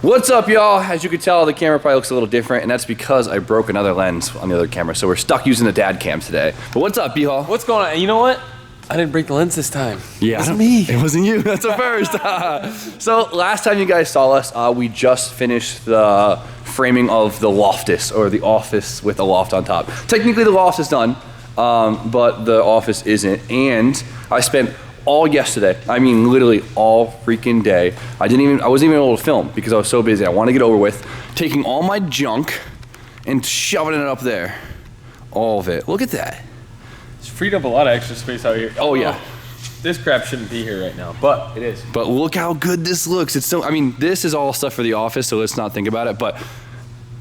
What's up, y'all? As you can tell, the camera probably looks a little different, and that's because I broke another lens on the other camera, so we're stuck using the dad cam today. But what's up, B-Hall? What's going on? You know what? I didn't break the lens this time. Yeah, it wasn't me. It wasn't you. That's a first. So last time you guys saw us, we just finished the framing of the Loftus, or the office with a loft on top. Technically, the loft is done, but the office isn't. And I spent all yesterday, I mean literally all freaking day. I wasn't even able to film because I was so busy. I wanted to get over with taking all my junk and shoving it up there. All of it. Look at that. It's freed up a lot of extra space out here. Oh yeah. This crap shouldn't be here right now, but it is. But look how good this looks. It's so, I mean, this is all stuff for the office, so let's not think about it, but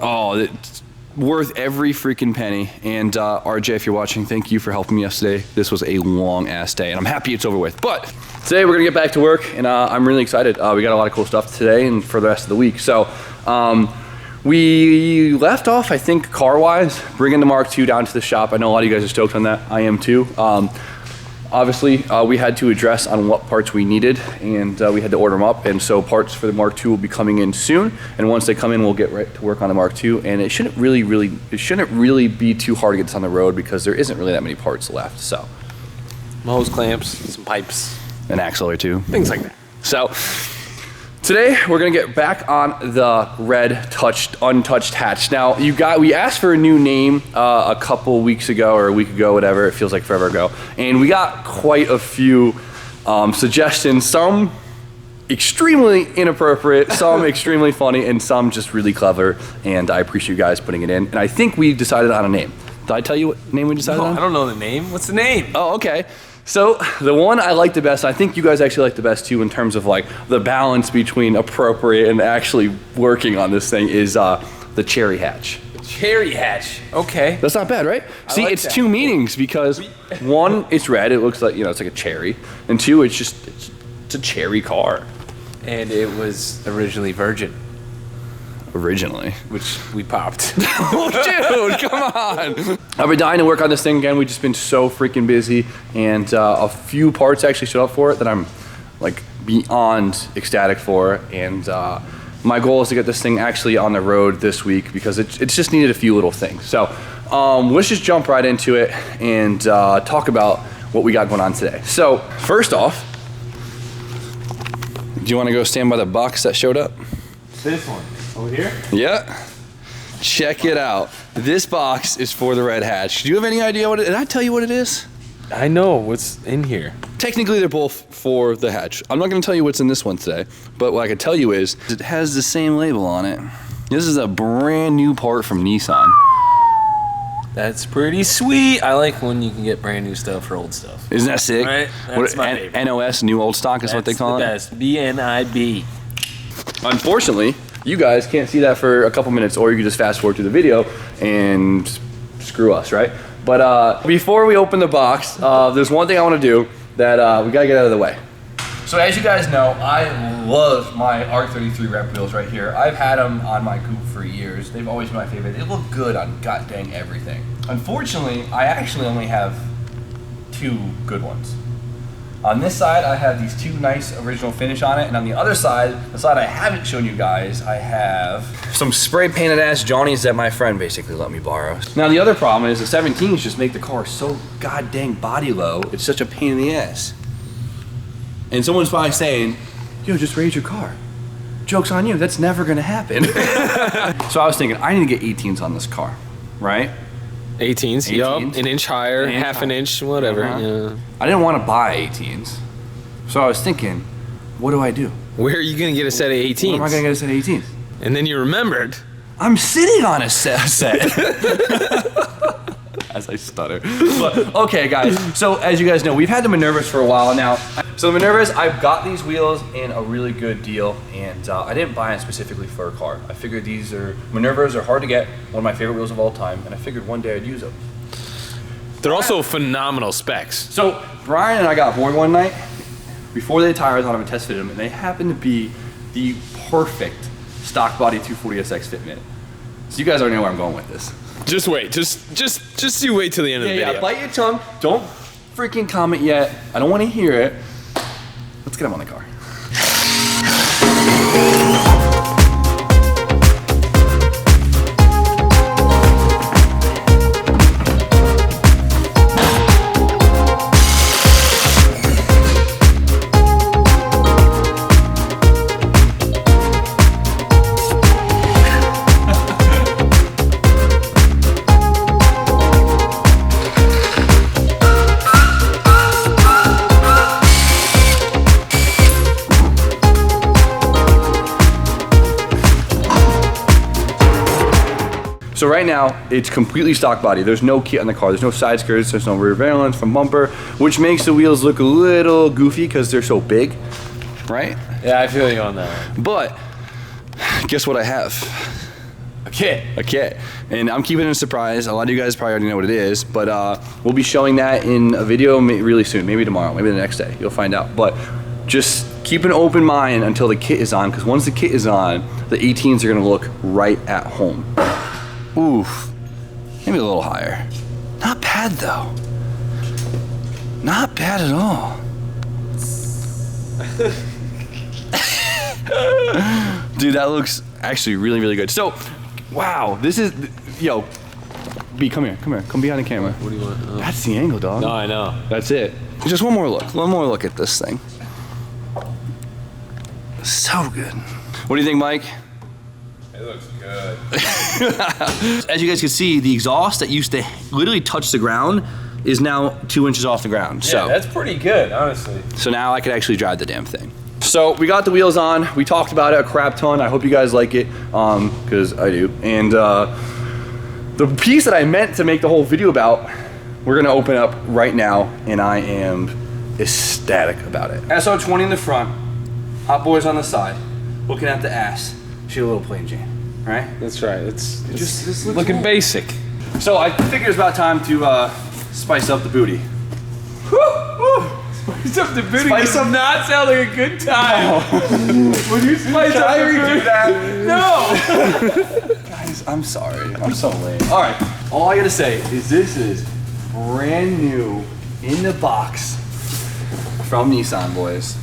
oh, it's worth every freaking penny. And RJ, if you're watching, thank you for helping me yesterday. This was a long ass day, and I'm happy it's over with. But today we're gonna get back to work, and I'm really excited. We got a lot of cool stuff today and for the rest of the week. So we left off, I think, car-wise, bringing the Mark II down to the shop. I know a lot of you guys are stoked on that. I am too. Obviously, we had to address on what parts we needed, and we had to order them up, and so parts for the Mark II will be coming in soon, and once they come in, we'll get right to work on the Mark II, and it shouldn't really be too hard to get this on the road because there isn't really that many parts left, so. Hose clamps, some pipes. An axle or two. Things like that. So, today we're gonna get back on the red untouched hatch. Now we asked for a new name a couple weeks ago or a week ago, whatever. It feels like forever ago, and we got quite a few suggestions. Some extremely inappropriate, some extremely funny, and some just really clever. And I appreciate you guys putting it in. And I think we decided on a name. Did I tell you what name we decided on? I don't know the name. What's the name? Oh, okay. So the one I like the best, I think you guys actually like the best too in terms of like the balance between appropriate and actually working on this thing is the cherry hatch. Cherry hatch. Okay. That's not bad, right? See, like it's that. two meanings because one, it's red, it looks like, you know, it's like a cherry. And two, it's a cherry car. And it was originally virgin. Originally. Which we popped. Oh, dude, come on. I've been dying to work on this thing again. We've just been so freaking busy, and a few parts actually showed up for it that I'm like beyond ecstatic for. And my goal is to get this thing actually on the road this week because it's just needed a few little things. So let's just jump right into it and talk about what we got going on today. So first off, do you want to go stand by the box that showed up? This one. Over here? Yeah. Check it out. This box is for the red hatch. Do you have any idea what it is? Did I tell you what it is? I know what's in here. Technically, they're both for the hatch. I'm not going to tell you what's in this one today, but what I can tell you is it has the same label on it. This is a brand new part from Nissan. That's pretty sweet. I like when you can get brand new stuff for old stuff. Isn't that sick? Right? That's my favorite. NOS, new old stock is what they call it? That's the best. BNIB. Unfortunately, you guys can't see that for a couple minutes, or you can just fast forward through the video and screw us, right? But before we open the box, there's one thing I want to do that we gotta get out of the way. So as you guys know, I love my R33 rep wheels right here. I've had them on my coupe for years. They've always been my favorite. They look good on god dang everything. Unfortunately, I actually only have two good ones. On this side, I have these two nice original finish on it, and on the other side, the side I haven't shown you guys, I have some spray painted ass Johnnies that my friend basically let me borrow. Now the other problem is the 17s just make the car so god dang body low, it's such a pain in the ass. And someone's probably saying, yo, just raise your car. Joke's on you, that's never gonna happen. So I was thinking, I need to get 18s on this car, right? 18s, yup. An inch higher, half an inch, whatever. Yeah. I didn't want to buy 18s. So I was thinking, what do I do? Where are you going to get a set of 18s? Where am I going to get a set of 18s? And then you remembered. I'm sitting on a set. As I stutter. But, okay, guys. So as you guys know, we've had the Minervas for a while now. So the Minervas, I've got these wheels in a really good deal, and I didn't buy them specifically for a car. I figured Minervas are hard to get, one of my favorite wheels of all time, and I figured one day I'd use them. They're also phenomenal specs. So Brian and I got bored one night before they tires on them and test fitted them, and they happened to be the perfect stock body 240SX fitment. So you guys already know where I'm going with this. Just wait. Just you wait till the end of the video. Yeah, bite your tongue. Don't freaking comment yet. I don't want to hear it. Let's get them on the car. So right now, it's completely stock body. There's no kit on the car. There's no side skirts. There's no rear valance from bumper, which makes the wheels look a little goofy because they're so big, right? Yeah, I feel you on that one. But guess what I have? A kit. A kit. And I'm keeping it a surprise. A lot of you guys probably already know what it is, but we'll be showing that in a video really soon. Maybe tomorrow, maybe the next day. You'll find out. But just keep an open mind until the kit is on, because once the kit is on, the 18s are gonna look right at home. Oof. Maybe a little higher. Not bad though. Not bad at all. Dude, that looks actually really, really good. So, wow, this is, yo, B, come here, come behind the camera. What do you want? That's the angle, dog. No, I know. That's it. Just one more look at this thing. So good. What do you think, Mike? It looks good. As you guys can see, the exhaust that used to literally touch the ground is now 2 inches off the ground. Yeah, So that's pretty good, honestly. So now I could actually drive the damn thing. So we got the wheels on. We talked about it a crap ton. I hope you guys like it, because I do. And the piece that I meant to make the whole video about, we're gonna open up right now, and I am ecstatic about it. SO20 in the front, Hot Boys on the side, looking at the ass. She a little plain Jane, right? That's right. It's just looks looking cool. basic. So I figured it's about time to spice up the booty. Spice up the booty Spice does up- not sound like a good time. When you spice up the booty, no. Guys, I'm sorry. I'm so lame. All right. All I gotta say is this is brand new in the box from Nissan, boys.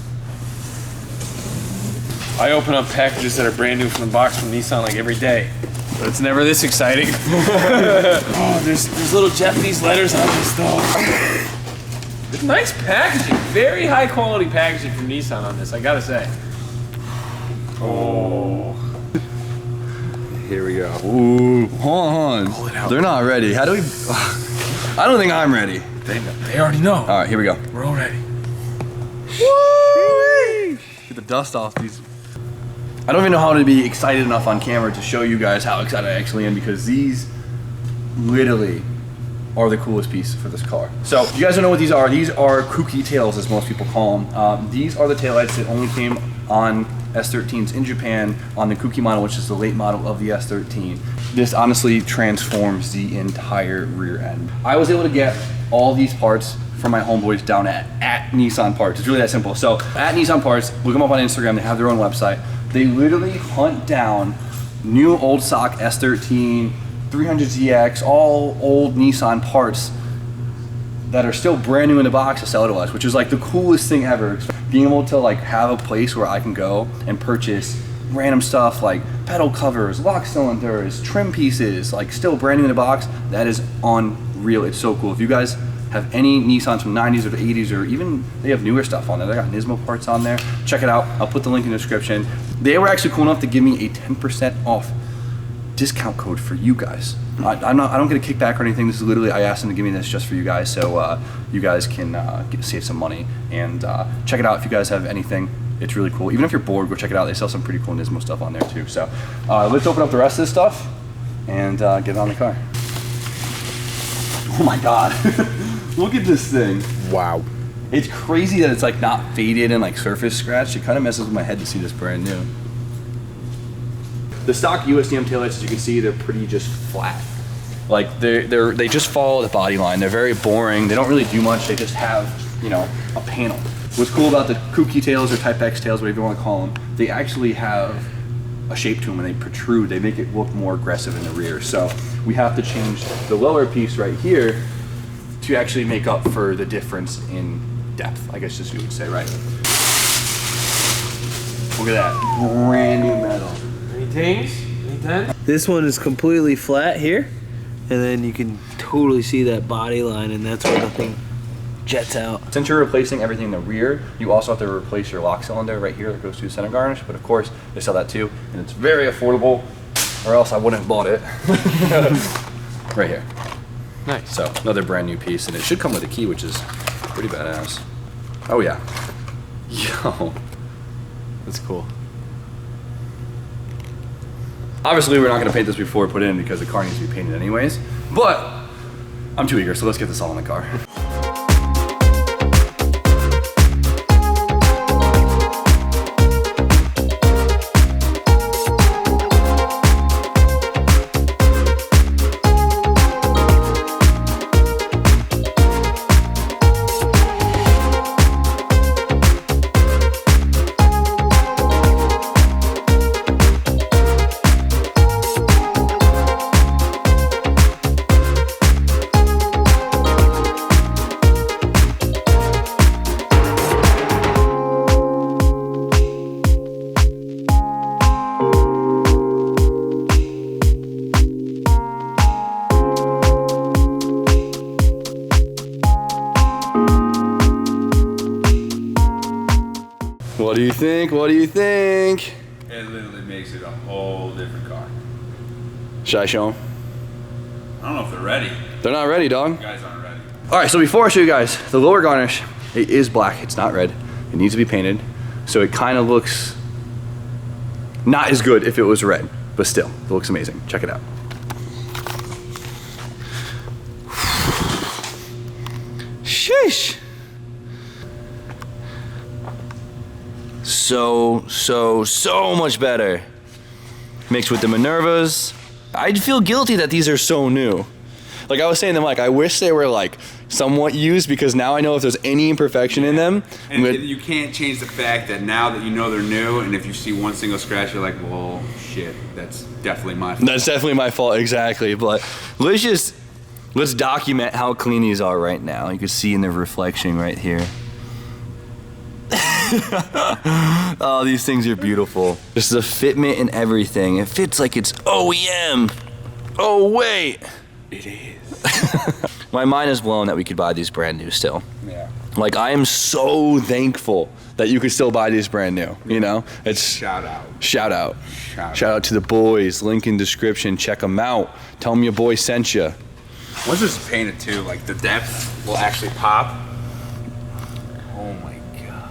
I open up packages that are brand new from the box from Nissan like every day, but it's never this exciting. Oh, there's little Japanese letters on this though. It's nice packaging, very high quality packaging from Nissan on this, I gotta say. Oh. Here we go. Ooh, hold on. Pull it out. They're not ready. How do we? I don't think I'm ready. They already know. All right, here we go. We're all ready. Woo! Get the dust off these. I don't even know how to be excited enough on camera to show you guys how excited I actually am, because these literally are the coolest piece for this car. So you guys don't know what these are. These are Kooky Tails, as most people call them. These are the taillights that only came on S13s in Japan on the Kooky model, which is the late model of the S13. This honestly transforms the entire rear end. I was able to get all these parts from my homeboys down at Nissan Parts. It's really that simple. So at Nissan Parts, look them up on Instagram. They have their own website. They literally hunt down new old stock S13, 300ZX, all old Nissan parts that are still brand new in the box to sell to us, which is like the coolest thing ever. Being able to like have a place where I can go and purchase random stuff like pedal covers, lock cylinders, trim pieces, like still brand new in the box. That is unreal. It's so cool. If you guys have any Nissans from the 90s or the 80s, or even they have newer stuff on there. They got Nismo parts on there. Check it out. I'll put the link in the description. They were actually cool enough to give me a 10% off discount code for you guys. I don't get a kickback or anything. This is literally, I asked them to give me this just for you guys, so you guys can save some money. And check it out if you guys have anything. It's really cool. Even if you're bored, go check it out. They sell some pretty cool Nismo stuff on there too. So let's open up the rest of this stuff and get it on the car. Oh my God. Look at this thing. Wow. It's crazy that it's like not faded and like surface scratched. It kind of messes with my head to see this brand new. The stock Usdm taillights, as you can see, they're pretty just flat. Like they just follow the body line. They're very boring. They don't really do much. They just have, you know, a panel. What's cool about the Kooky Tails or Type X Tails, whatever you want to call them, they actually have a shape to them and they protrude. They make it look more aggressive in the rear. So we have to change the lower piece right here to actually make up for the difference in depth, I guess, just you would say, right? Look at that, brand new metal. Any tings? Any tens? This one is completely flat here, and then you can totally see that body line, and that's where the thing jets out. Since you're replacing everything in the rear, you also have to replace your lock cylinder right here that goes to center garnish, but of course, they sell that too, and it's very affordable, or else I wouldn't have bought it. Right here. Nice. So, another brand new piece, and it should come with a key, which is pretty badass. Oh yeah. Yo. That's cool. Obviously, we're not gonna paint this before we put it in because the car needs to be painted anyways, but I'm too eager, so let's get this all in the car. What do you think? What do you think? It literally makes it a whole different car. Should I show them? I don't know if they're ready. They're not ready, dog. You guys aren't ready. All right, so before I show you guys, the lower garnish, it is black, it's not red. It needs to be painted, so it kind of looks not as good if it was red, but still, it looks amazing. Check it out. Sheesh. So much better. Mixed with the Minervas. I feel guilty that these are so new. Like I was saying to Mike, I wish they were like somewhat used because now I know if there's any imperfection in them. And you can't change the fact that now that you know they're new, and if you see one single scratch, you're like, well, shit, that's definitely my fault. That's definitely my fault, exactly. But let's document how clean these are right now. You can see in the reflection right here. Oh, these things are beautiful. Just the fitment and everything. It fits like it's OEM. Oh, wait. It is. My mind is blown that we could buy these brand new still. Yeah. Like, I am so thankful that you could still buy these brand new, you know? It's Shout out. Shout out. Shout Shout out to the boys. Link in description. Check them out. Tell them your boy sent you. Once this is painted too, like the depth will actually pop. Oh my god.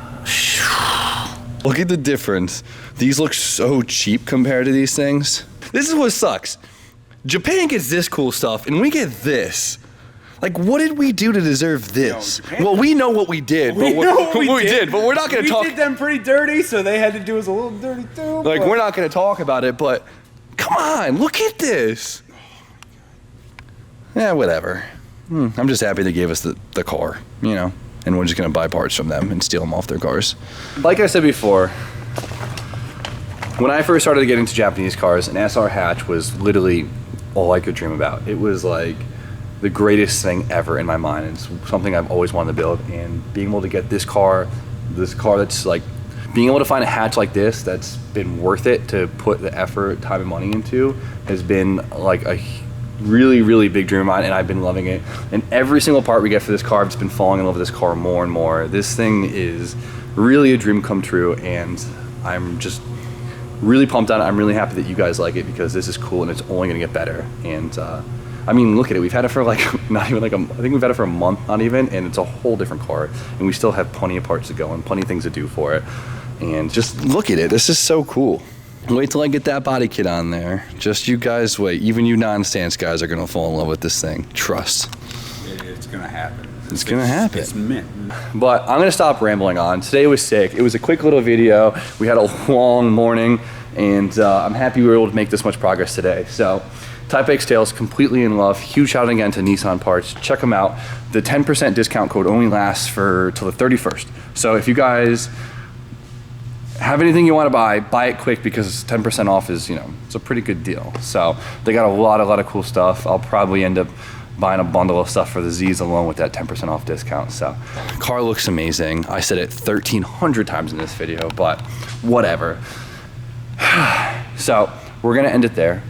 Look at the difference. These look so cheap compared to these things. This is what sucks. Japan gets this cool stuff, and we get this. Like, what did we do to deserve this? Well, we know what we did, but but we're not gonna talk. We did them pretty dirty, so they had to do us a little dirty too. Like, we're not gonna talk about it, but come on, look at this. Yeah, whatever. I'm just happy they gave us the car, you know, and we're just gonna buy parts from them and steal them off their cars. Like I said before, when I first started to get into Japanese cars, an SR hatch was literally all I could dream about. It was like the greatest thing ever in my mind. It's something I've always wanted to build, and being able to get this car that's like, being able to find a hatch like this that's been worth it to put the effort, time, and money into has been like a really, really big dream of mine, and I've been loving it. And every single part we get for this car, I've just been falling in love with this car more and more. This thing is really a dream come true, and I'm just really pumped on it. I'm really happy that you guys like it because this is cool and it's only gonna get better. And I mean, look at it. We've had it for like not even like I think we've had it for a month, not even, and it's a whole different car. And we still have plenty of parts to go and plenty of things to do for it. And just look at it. This is so cool. Wait till I get that body kit on there. Just you guys wait. Even you non-stance guys are gonna fall in love with this thing. Trust. It's gonna happen. It's gonna happen. It's meant. But I'm gonna stop rambling on. Today was sick. It was a quick little video. We had a long morning, and I'm happy we were able to make this much progress today. So, Type X Tails, completely in love. Huge shout out again to Nissan Parts. Check them out. The 10% discount code only lasts till the 31st. So if you guys have anything you want to buy it quick because 10% off is, you know, it's a pretty good deal. So they got a lot of cool stuff. I'll probably end up buying a bundle of stuff for the Z's alone with that 10% off discount. So car looks amazing. I said it 1,300 times in this video, but whatever. So we're gonna end it there.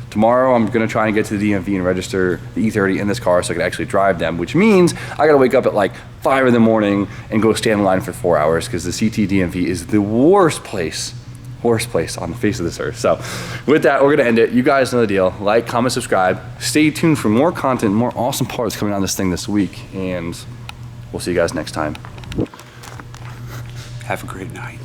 Tomorrow I'm gonna try and get to the DMV and register the E30 in this car so I can actually drive them, which means I gotta wake up at like 5 in the morning and go stand in line for 4 hours because the CT DMV is the worst place on the face of this earth. So with that, we're gonna end it. You guys know the deal. Like, comment, subscribe. Stay tuned for more content, more awesome parts coming on this thing this week, and we'll see you guys next time. Have a great night.